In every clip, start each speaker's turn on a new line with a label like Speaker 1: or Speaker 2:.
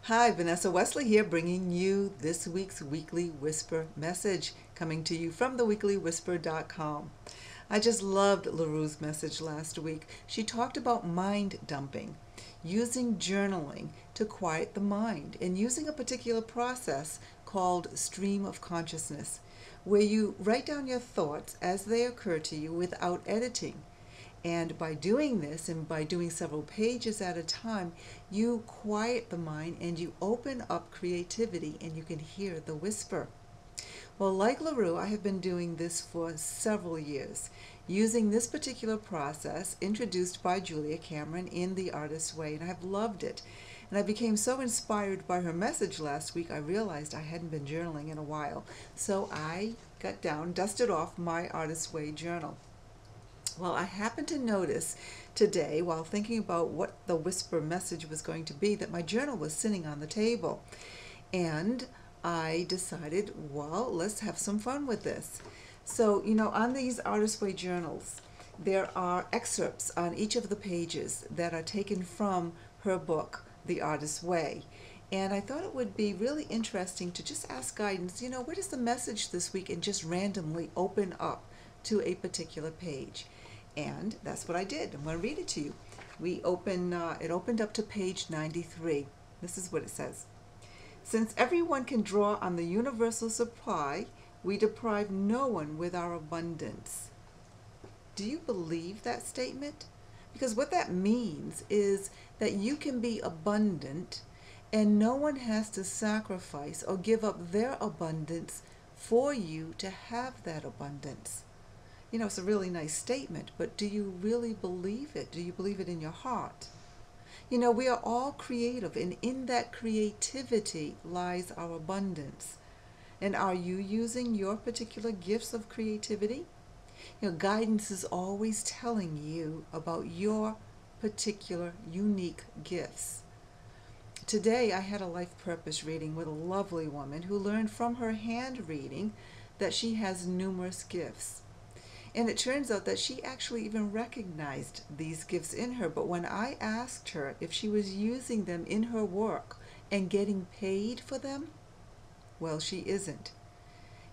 Speaker 1: Hi, Vanessa Wesley here, bringing you this week's Weekly Whisper message, coming to you from theweeklywhisper.com. I just loved LaRue's message last week. She talked about mind dumping, using journaling to quiet the mind, and using a particular process called stream of consciousness, where you write down your thoughts as they occur to you without editing. And by doing this, and by doing several pages at a time, you quiet the mind and you open up creativity, and you can hear the whisper. Well, like LaRue, I have been doing this for several years, using this particular process introduced by Julia Cameron in The Artist's Way, and I have loved it. And I became so inspired by her message last week, I realized I hadn't been journaling in a while. So I got down, dusted off my Artist's Way journal. Well, I happened to notice today, while thinking about what the whisper message was going to be, that my journal was sitting on the table. And I decided, well, let's have some fun with this. So, on these Artist's Way journals, there are excerpts on each of the pages that are taken from her book, The Artist's Way. And I thought it would be really interesting to just ask guidance, what is the message this week, and just randomly open up to a particular page. And that's what I did. I'm going to read it to you. It opened up to page 93. This is what it says. Since everyone can draw on the universal supply, we deprive no one with our abundance. Do you believe that statement? Because what that means is that you can be abundant and no one has to sacrifice or give up their abundance for you to have that abundance. It's a really nice statement, but do you really believe it? Do you believe it in your heart? We are all creative, and in that creativity lies our abundance. And are you using your particular gifts of creativity? Guidance is always telling you about your particular unique gifts. Today, I had a life purpose reading with a lovely woman who learned from her hand reading that she has numerous gifts. And it turns out that she actually even recognized these gifts in her. But when I asked her if she was using them in her work and getting paid for them, well, she isn't.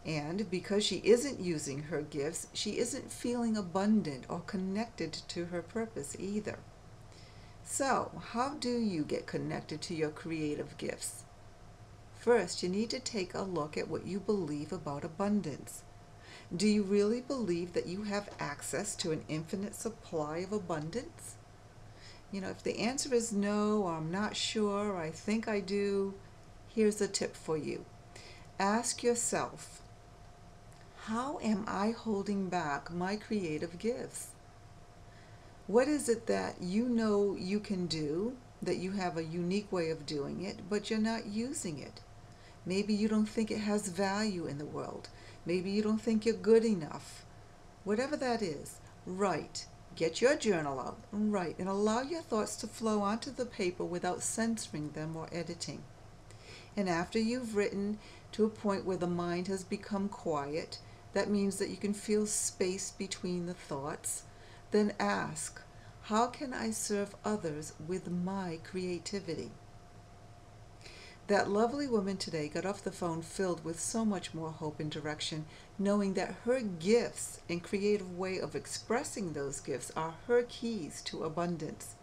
Speaker 1: And because she isn't using her gifts, she isn't feeling abundant or connected to her purpose either. So, how do you get connected to your creative gifts? First, you need to take a look at what you believe about abundance. Do you really believe that you have access to an infinite supply of abundance? If the answer is no, or I'm not sure, or I think I do, here's a tip for you. Ask yourself, how am I holding back my creative gifts? What is it that you can do, that you have a unique way of doing it, but you're not using it? Maybe you don't think it has value in the world. Maybe you don't think you're good enough. Whatever that is, write. Get your journal out and write, and allow your thoughts to flow onto the paper without censoring them or editing. And after you've written to a point where the mind has become quiet, that means that you can feel space between the thoughts, then ask, how can I serve others with my creativity? That lovely woman today got off the phone filled with so much more hope and direction, knowing that her gifts and creative way of expressing those gifts are her keys to abundance.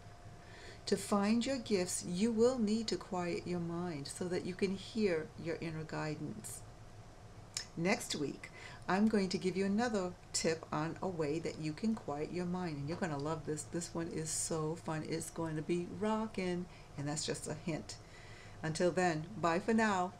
Speaker 1: To find your gifts, you will need to quiet your mind so that you can hear your inner guidance. Next week, I'm going to give you another tip on a way that you can quiet your mind, and you're going to love this. This one is so fun. It's going to be rockin', and that's just a hint. Until then, bye for now.